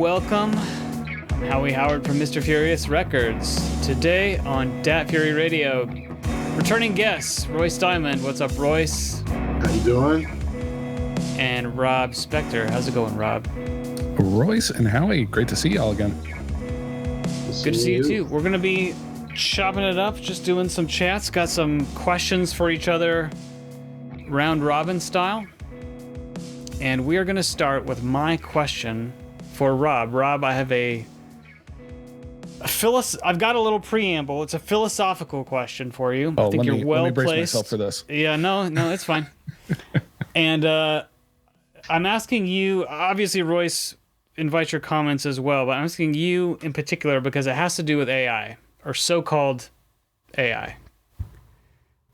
welcome. I'm Howie Howard from Mr. Furious Records. Today on Dat Fury Radio, returning guests, Royce Diamond. What's up, Royce? How you doing? And Rob Spectre. How's it going, Rob? Royce and Howie, great to see y'all again. Good to see you too. We're going to be chopping it up, just doing some chats. Got some questions for each other, round robin style. And we are going to start with my question for Rob. Rob, I have I've got a little preamble. It's a philosophical question for you. Oh, I think you're well let me brace placed. myself for this. Yeah, no, it's fine. And I'm asking you, obviously, Royce, invite your comments as well, but I'm asking you in particular because it has to do with AI, or so-called AI.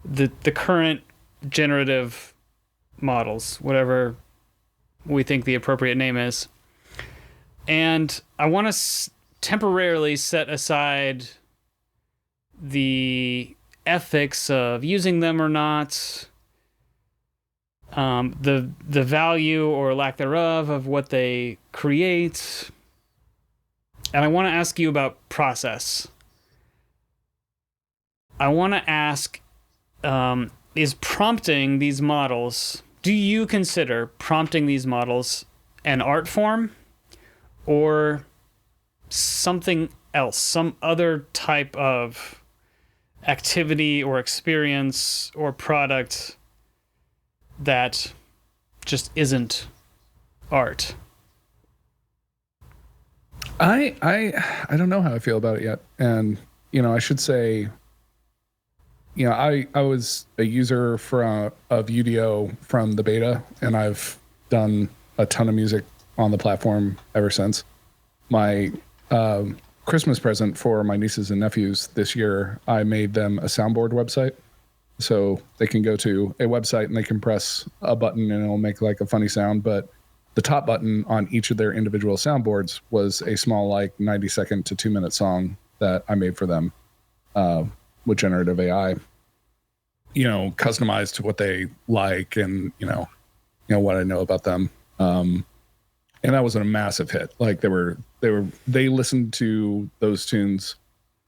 The current generative models, whatever we think the appropriate name is. And I want to temporarily set aside the ethics of using them or not, the value or lack thereof of what they create. And I want to ask you about process. I want to ask, is prompting these models, do you consider prompting these models an art form or something else, some other type of activity or experience or product that just isn't art? I don't know how I feel about it yet. And, I should say, I was a user of UDO from the beta, and I've done a ton of music on the platform ever since. My Christmas present for my nieces and nephews this year, I made them a soundboard website. So they can go to a website and they can press a button and it'll make like a funny sound. But the top button on each of their individual soundboards was a small, 90-second to 2-minute song that I made for them with generative AI, customized to what they like and, what I know about them. And that was a massive hit. Like they listened to those tunes.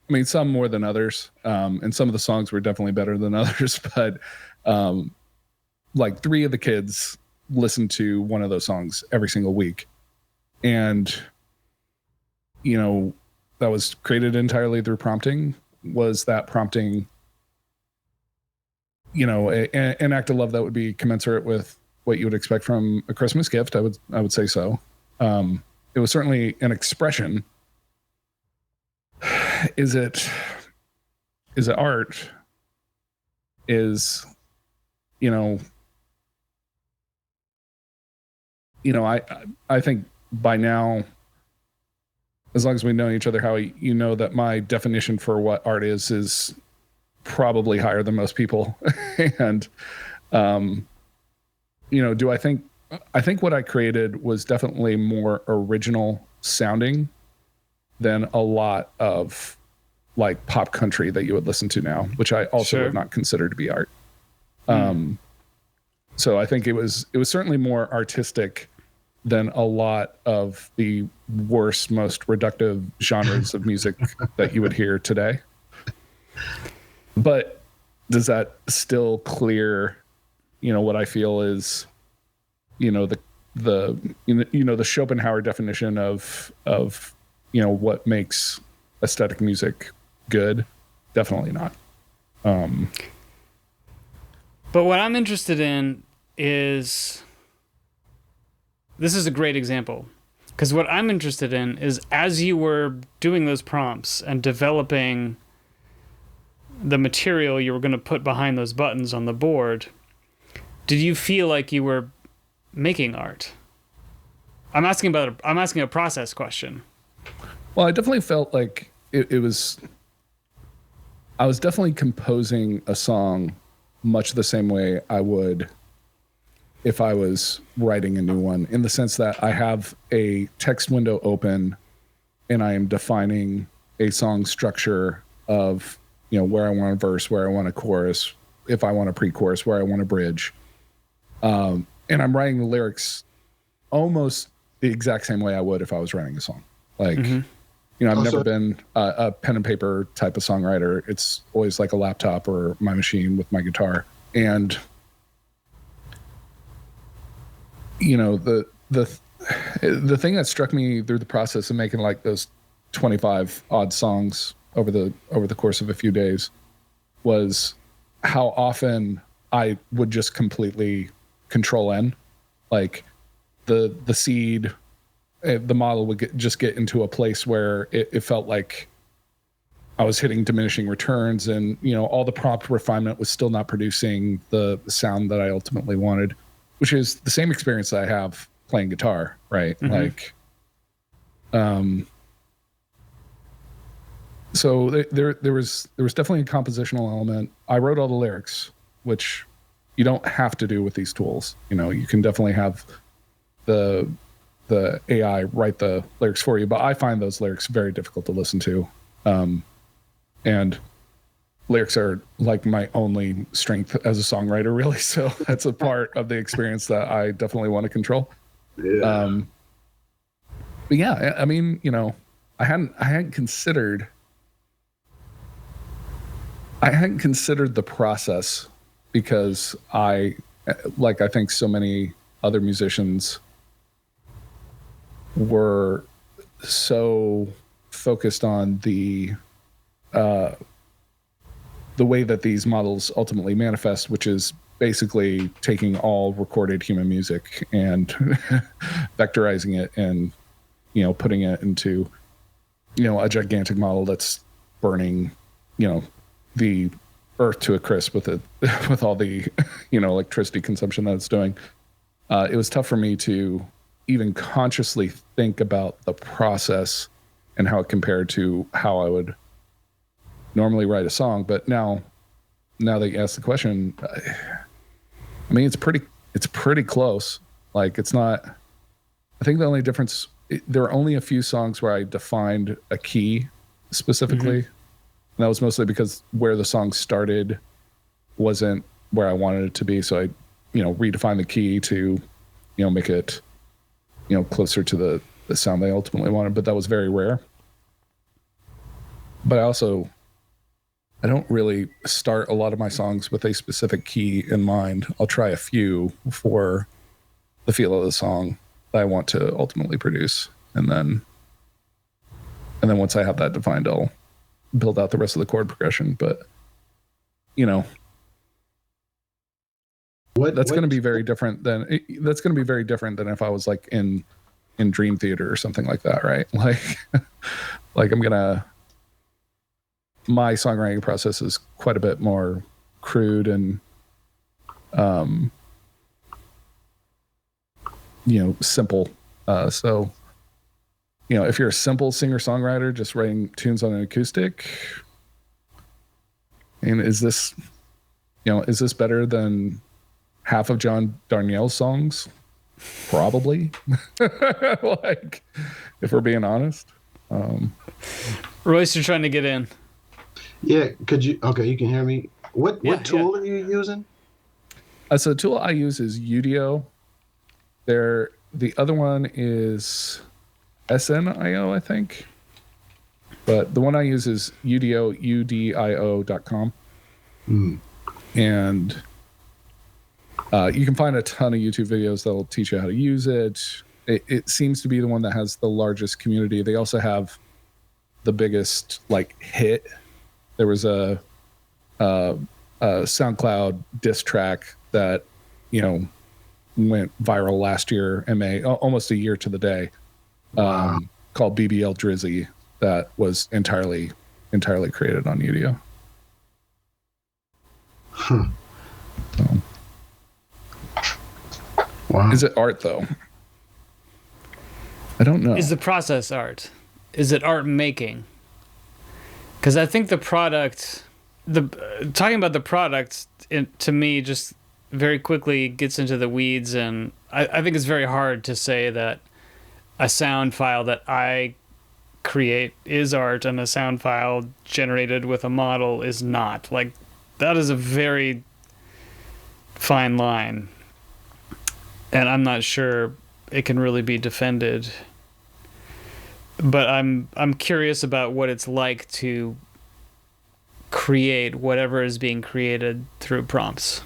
I mean, some more than others. And some of the songs were definitely better than others, but 3 of the kids listened to one of those songs every single week. And, that was created entirely through prompting. Was that prompting, an act of love that would be commensurate with what you would expect from a Christmas gift? I would say so. It was certainly an expression. Is it art? I think by now, as long as we know each other, Howie, that my definition for what art is probably higher than most people. And, do I think what I created was definitely more original sounding than a lot of pop country that you would listen to now, which I also would not consider to be art. So I think it was certainly more artistic than a lot of the worst, most reductive genres of music that you would hear today. But does that still clear, what I feel is, the Schopenhauer definition of what makes aesthetic music good? Definitely not. But what I'm interested in is, this is a great example, because what I'm interested in is, as you were doing those prompts and developing the material you were going to put behind those buttons on the board, did you feel like you were making art? I'm asking a process question. Well, I definitely felt like I was definitely composing a song much the same way I would if I was writing a new one, in the sense that I have a text window open and I am defining a song structure of, where I want a verse, where I want a chorus, if I want a pre-chorus, where I want a bridge. And I'm writing the lyrics almost the exact same way I would if I was writing a song. Like, you know, I've never been a pen and paper type of songwriter. It's always like a laptop or my machine with my guitar. And, you know, the thing that struck me through the process of making like those 25 odd songs over the course of a few days was how often I would just completely control N, like the seed, the model would just get into a place where it felt like I was hitting diminishing returns, and, you know, all the prompt refinement was still not producing the sound that I ultimately wanted, which is the same experience that I have playing guitar, right? Like, so there was definitely a compositional element. I wrote all the lyrics, which you don't have to do with these tools. You know, you can definitely have the AI write the lyrics for you, but I find those lyrics very difficult to listen to. And lyrics are like my only strength as a songwriter, really. So that's a part of the experience that I definitely want to control. Yeah. But yeah, I mean, you know, I hadn't considered the process, because I think so many other musicians were so focused on the way that these models ultimately manifest, which is basically taking all recorded human music and vectorizing it and, you know, putting it into, you know, a gigantic model that's burning, you know, the earth to a crisp with all the, you know, electricity consumption that it's doing. It was tough for me to even consciously think about the process and how it compared to how I would normally write a song. But now that you ask the question, I mean, it's pretty close. Like, it's not, I think the only difference, there are only a few songs where I defined a key specifically. And that was mostly because where the song started wasn't where I wanted it to be. So I, you know, redefined the key to, you know, make it, you know, closer to the sound they ultimately wanted. But that was very rare. But I don't really start a lot of my songs with a specific key in mind. I'll try a few for the feel of the song that I want to ultimately produce. And then once I have that defined, I'll build out the rest of the chord progression. But, you know, that's going to be very different than if I was like in Dream Theater or something like that, right? Like my songwriting process is quite a bit more crude and, you know, simple. So, you know, if you're a simple singer-songwriter just writing tunes on an acoustic, and is this better than half of John Darnielle's songs? Probably. Like, if we're being honest. Royce, you're trying to get in. Yeah, okay, you can hear me. What tool are you using? So the tool I use is Udio. The other one is SNIO, I think. But the one I use is Udio, udio.com. And you can find a ton of YouTube videos that'll teach you how to use it. It seems to be the one that has the largest community. They also have the biggest, like, hit. There was a SoundCloud diss track that, you know, went viral last year, almost a year to the day, called BBL Drizzy, that was entirely created on Udio. So. Wow. Is it art, though? I don't know. Is the process art? Is it art making? Because I think the product, talking about the product, to me, just very quickly gets into the weeds, and I think it's very hard to say that a sound file that I create is art and a sound file generated with a model is not. Like, that is a very fine line, and I'm not sure it can really be defended. But I'm curious about what it's like to create whatever is being created through prompts.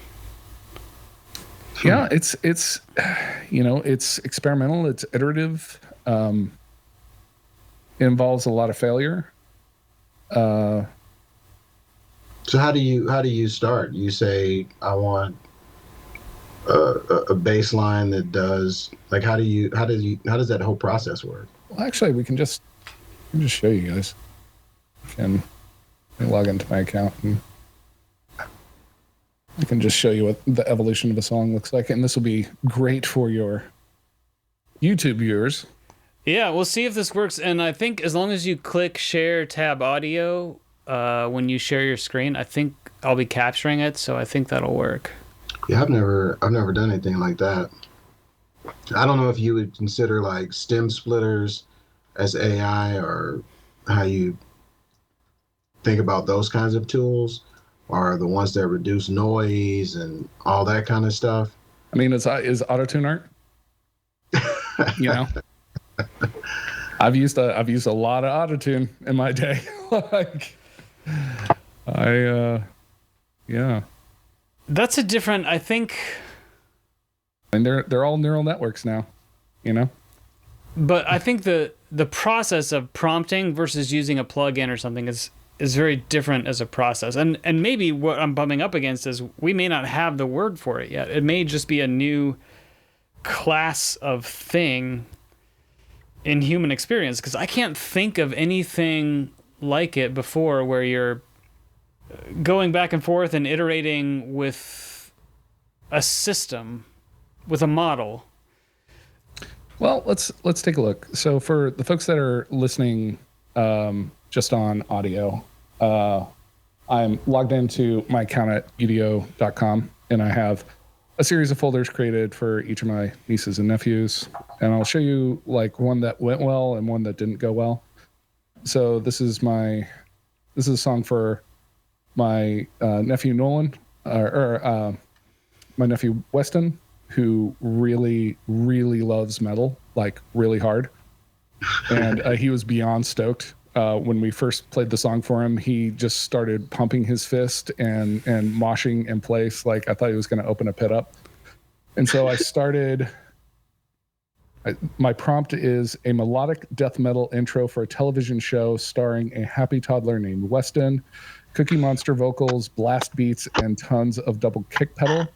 Yeah, it's it's experimental, it's iterative, it involves a lot of failure. So how do you start? You say, I want a bass line that does, like, how does that whole process work? Well, actually, we can just show you guys. Let me log into my account and I can just show you what the evolution of a song looks like, and this will be great for your YouTube viewers. Yeah, we'll see if this works. And I think as long as you click share tab audio when you share your screen, I think I'll be capturing it, so I think that'll work. Yeah, I've never done anything like that. I don't know if you would consider like stem splitters as AI, or how you think about those kinds of tools, or the ones that reduce noise and all that kind of stuff. I mean, is autotune art? You know, I've used a lot of autotune in my day. Like, yeah. That's a different, I think. And they're all neural networks now, you know. But I think the process of prompting versus using a plugin or something is very different as a process. And maybe what I'm bumping up against is we may not have the word for it yet. It may just be a new class of thing in human experience, because I can't think of anything like it before, where you're going back and forth and iterating with a system, with a model. Well, let's take a look. So for the folks that are listening just on audio, I'm logged into my account at udio.com, and I have a series of folders created for each of my nieces and nephews, and I'll show you like one that went well and one that didn't go well. So this is a song for my nephew Nolan, or my nephew Weston, who really, really loves metal, like really hard. And he was beyond stoked. When we first played the song for him, he just started pumping his fist and moshing in place. Like, I thought he was going to open a pit up. And so I started, my prompt is a melodic death metal intro for a television show starring a happy toddler named Weston, Cookie Monster vocals, blast beats, and tons of double kick pedal.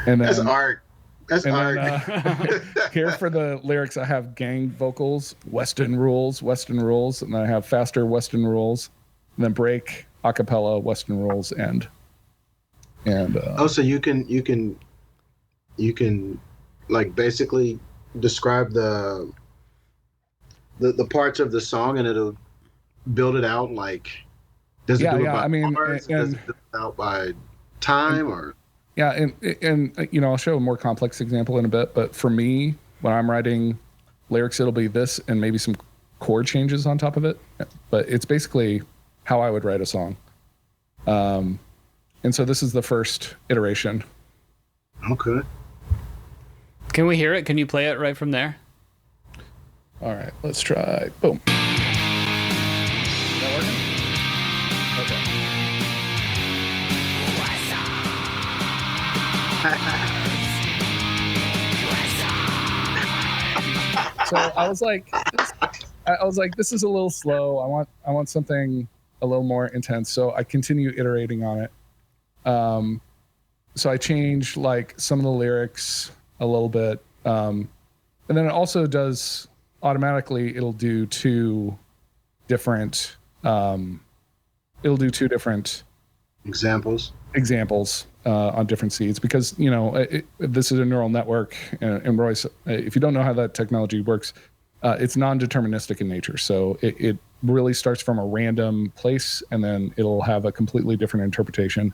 And then, that's art. That's art. Then, here for the lyrics, I have gang vocals, Weston rules, Weston rules, and then I have faster Weston rules, and then break, acapella, Weston rules, and so you can like basically describe the parts of the song, and it'll build it out. Like, does it do it by parts? Does it build it out by time, or? Yeah, and you know, I'll show a more complex example in a bit, but for me, when I'm writing lyrics, it'll be this and maybe some chord changes on top of it. But it's basically how I would write a song. And so this is the first iteration. Okay. Can we hear it? Can you play it right from there? All right, let's try. Boom. Is that working? Okay. So I was like, this is a little slow. I want something a little more intense. So I continue iterating on it. So I changed like some of the lyrics a little bit, and then it also does automatically. It'll do two different examples on different seeds, because, you know, this is a neural network, and Royce, if you don't know how that technology works, it's non-deterministic in nature. So it really starts from a random place, and then it'll have a completely different interpretation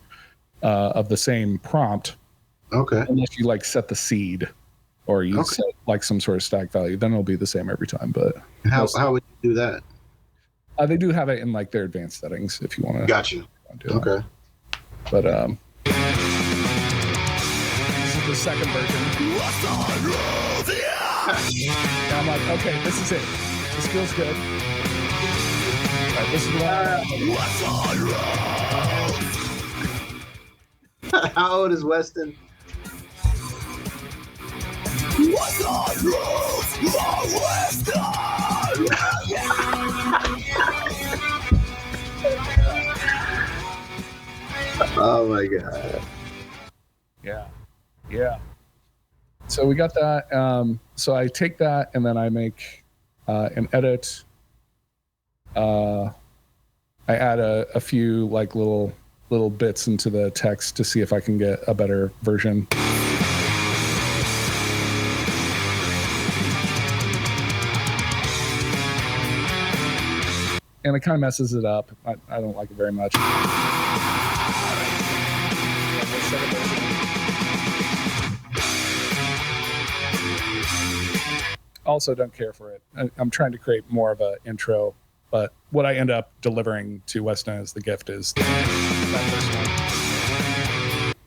of the same prompt. Okay. Unless you like set the seed, or you set like some sort of stack value, then it'll be the same every time. But how would you do that? They do have it in like their advanced settings if you want to. Got you. Okay. But the second version. And I'm like, okay, this is it. This feels good. All right, this is what How old is Weston? What's on roof? Oh my god. Yeah. So we got that. So I take that and then I make an edit. I add a few like little bits into the text to see if I can get a better version. And it kind of messes it up. I don't like it very much. Also don't care for it. I'm trying to create more of an intro, but what I end up delivering to Weston as the gift is that first one.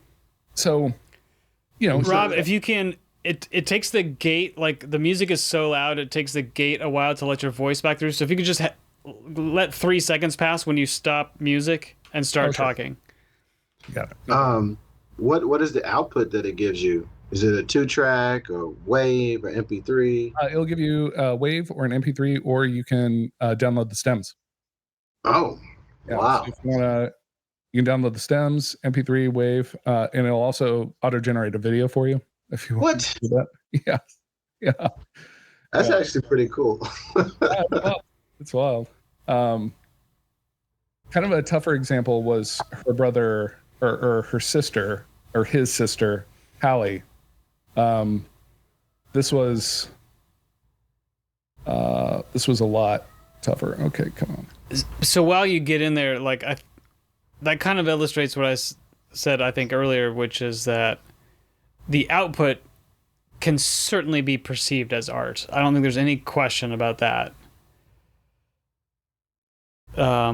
So, Rob, if you can, it takes the gate, like the music is so loud, it takes the gate a while to let your voice back through. So if you could just let 3 seconds pass when you stop music and start talking. Got it. What is the output that it gives you? Is it a 2-track or WAV or MP3? It'll give you a WAV or an MP3, or you can download the stems. Oh, Yeah, wow. So if you can download the stems, MP3, WAV, and it'll also auto-generate a video for you if you want to do that. Yeah. That's actually pretty cool. It's wild. Kind of a tougher example was her brother or her sister or his sister, Howie. This was a lot tougher. Okay, come on. So while you get in there, like that kind of illustrates what I said, I think earlier, which is that the output can certainly be perceived as art. I don't think there's any question about that.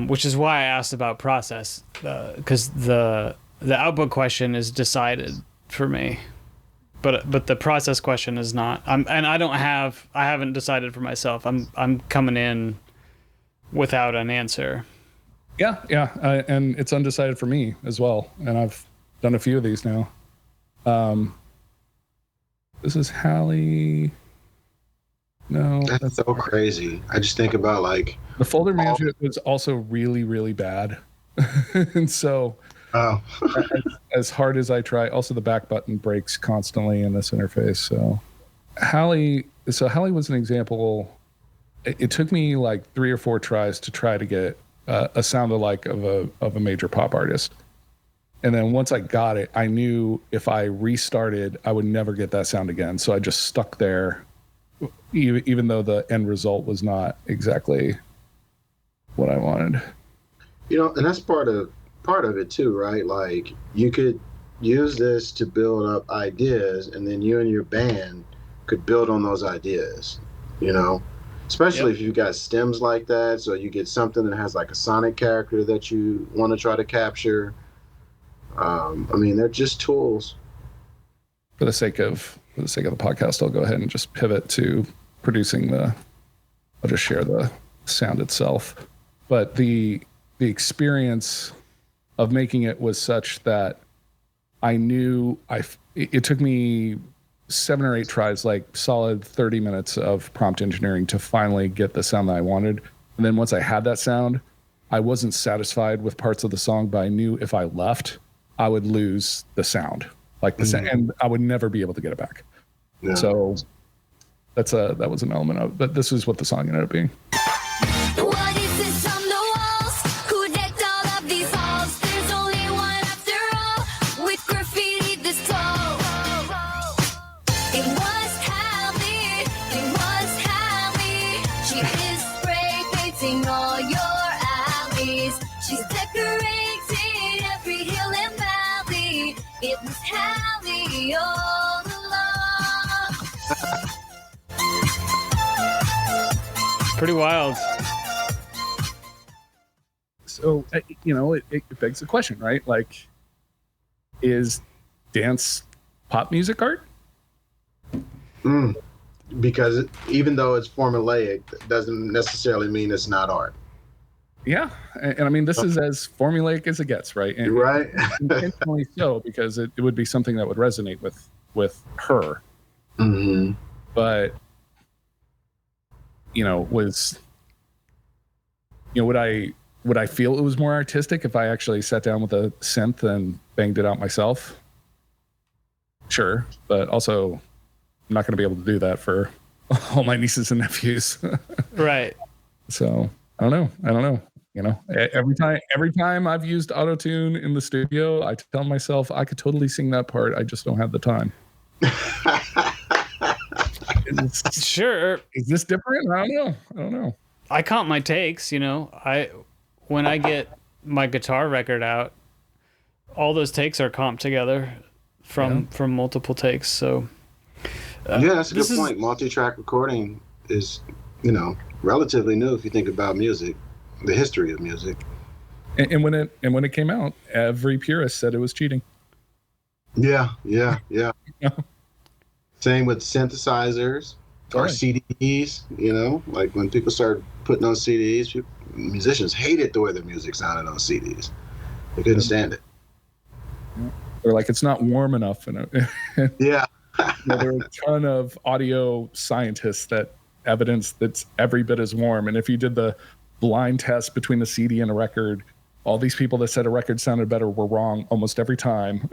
Which is why I asked about process, because the output question is decided for me, but the process question is not. I haven't decided for myself. I'm coming in without an answer. Yeah, and it's undecided for me as well. And I've done a few of these now. This is Hallie. No, that's so crazy. I just think about like the folder management was also really, really bad. And so as hard as I try, also the back button breaks constantly in this interface. So Hallie was an example. It took me like 3 or 4 tries to try to get a sound alike of a major pop artist. And then once I got it, I knew if I restarted, I would never get that sound again. So I just stuck there, even though the end result was not exactly what I wanted. And that's part of it too, right? Like you could use this to build up ideas, and then you and your band could build on those ideas, especially if you've got stems like that. So you get something that has like a sonic character that you want to try to capture. They're just tools. For the sake of the podcast, I'll go ahead and just pivot to producing I'll just share the sound itself. But the experience of making it was such that I knew it took me 7 or 8 tries, like solid 30 minutes of prompt engineering to finally get the sound that I wanted. And then once I had that sound, I wasn't satisfied with parts of the song, but I knew if I left, I would lose the sound, like the sound, and I would never be able to get it back. Yeah. So that was an element of it, but this is what the song ended up being. What is this on the walls? Who decked all of these halls? There's only one after all, with graffiti this tall. It was Hallie. She is spray painting all your alleys. She's decorating every hill and valley. It was Hallie all along. Pretty wild. So, it begs the question, right? Like, is dance pop music art? Because even though it's formulaic, it doesn't necessarily mean it's not art. Yeah, and I mean, this is as formulaic as it gets, right? And Right. intentionally so, because it would be something that would resonate with her. Mm-hmm. But would I feel it was more artistic if I actually sat down with a synth and banged it out myself? Sure, but also I'm not going to be able to do that for all my nieces and nephews. Right. So I don't know. Every time I've used autotune in the studio, I tell myself I could totally sing that part. I just don't have the time. Sure. Is this different? I don't know. I count my takes, when I get my guitar record out, all those takes are comped together from multiple takes. So yeah, that's a good point. Multi-track recording is, relatively new if you think about music, the history of music. And when it came out, every purist said it was cheating. Yeah. Same with synthesizers or CDs. Like when people started putting on CDs, musicians hated the way their music sounded on CDs. They couldn't stand it. They're like, it's not warm enough. Yeah. There are a ton of audio scientists that evidence that's every bit as warm. And if you did the blind test between a CD and a record, all these people that said a record sounded better were wrong almost every time.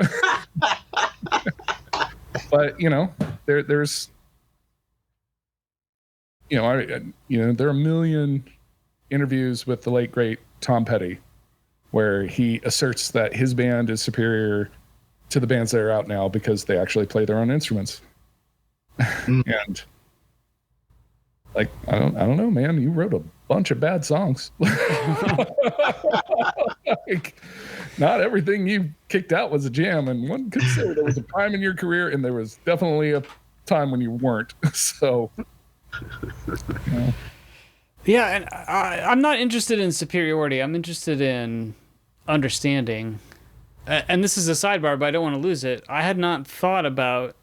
But there's there are a million interviews with the late great Tom Petty where he asserts that his band is superior to the bands that are out now because they actually play their own instruments. And like, I don't know, man, you wrote a bunch of bad songs. Like, not everything you kicked out was a jam, and one could say there was a time in your career and there was definitely a time when you weren't. So yeah, and I'm not interested in superiority. I'm interested in understanding. And this is a sidebar, but I don't want to lose it. I had not thought about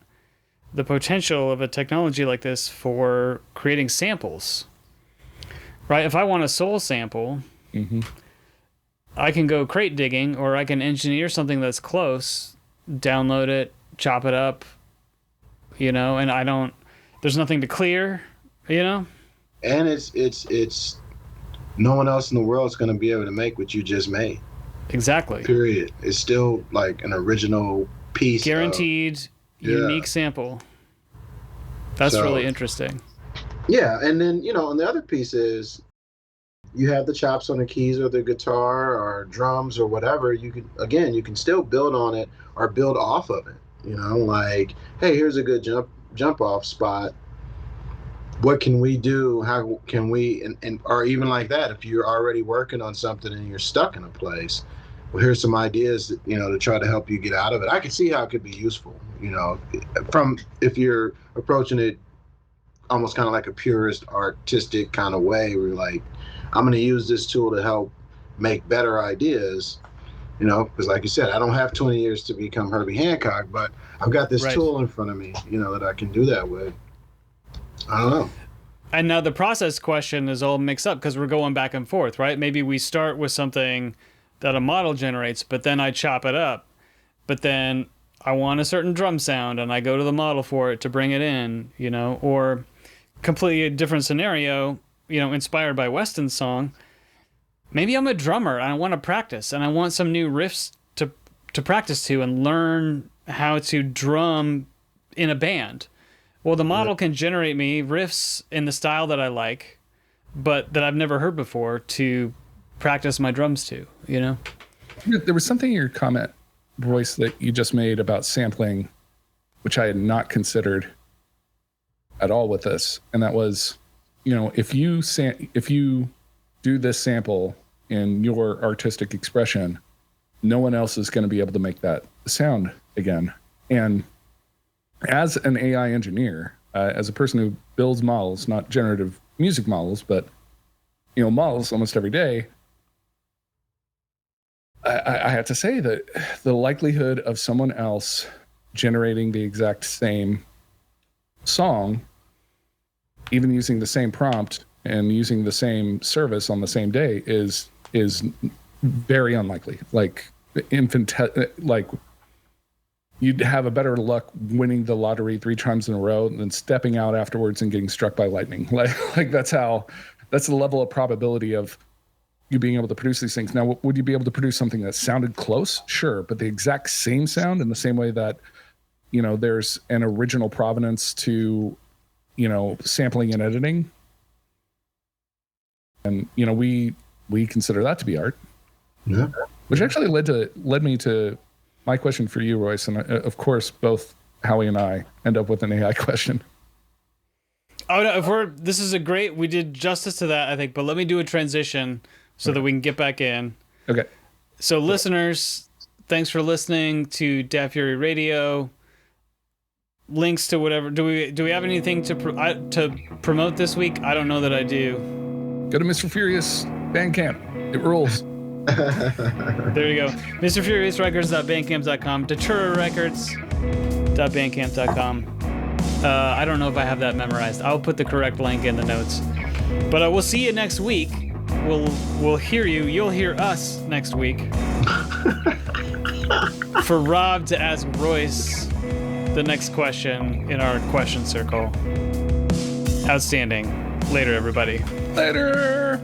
the potential of a technology like this for creating samples. Right? If I want a soul sample, I can go crate digging, or I can engineer something that's close, download it, chop it up, and there's nothing to clear, And it's no one else in the world is going to be able to make what you just made. Exactly. Period. It's still like an original piece. Guaranteed, unique sample. That's really interesting. Yeah, and then, and the other piece is you have the chops on the keys or the guitar or drums or whatever. You can still build on it or build off of it. Like, hey, here's a good jump off spot. What can we do? How can we, and or even like that, if you're already working on something and you're stuck in a place, well, here's some ideas that, to try to help you get out of it. I can see how it could be useful, from if you're approaching it almost kind of like a purist artistic kind of way where you're like, I'm going to use this tool to help make better ideas, because like you said, I don't have 20 years to become Herbie Hancock, but I've got this tool in front of me, that I can do that with. I don't know. And now the process question is all mixed up because we're going back and forth, right? Maybe we start with something that a model generates, but then I chop it up. But then I want a certain drum sound and I go to the model for it to bring it in, or completely different scenario, inspired by Weston's song. Maybe I'm a drummer and I want to practice and I want some new riffs to practice to and learn how to drum in a band. Well, the model can generate me riffs in the style that I like, but that I've never heard before to practice my drums to, There was something in your comment, Royce, that you just made about sampling, which I had not considered at all with this. And that was, if you do this sample in your artistic expression, no one else is going to be able to make that sound again. And as an AI engineer, as a person who builds models, not generative music models, but models almost every day, I have to say that the likelihood of someone else generating the exact same song, even using the same prompt and using the same service on the same day is very unlikely. Like you'd have a better luck winning the lottery 3 times in a row than stepping out afterwards and getting struck by lightning. Like that's the level of probability of you being able to produce these things. Now, would you be able to produce something that sounded close? Sure. But the exact same sound, in the same way that, there's an original provenance to, sampling and editing. And, we consider that to be art. Yeah. Which actually led me to my question for you, Royce. And of course, both Howie and I end up with an AI question. Oh no! We did justice to that, I think. But let me do a transition so that we can get back in. Okay. So, listeners, thanks for listening to Dat Fury Radio. Links to whatever. Do we have anything to promote this week? I don't know that I do. Go to Mr. Furious Bandcamp. It rules. There you go. Mr. Furious Records.bandcamp.com. Datura Records.bandcamp.com. I don't know if I have that memorized. I'll put the correct link in the notes. But we'll see you next week. We'll hear you. You'll hear us next week. For Rob to ask Royce the next question in our question circle. Outstanding. Later, everybody. Later.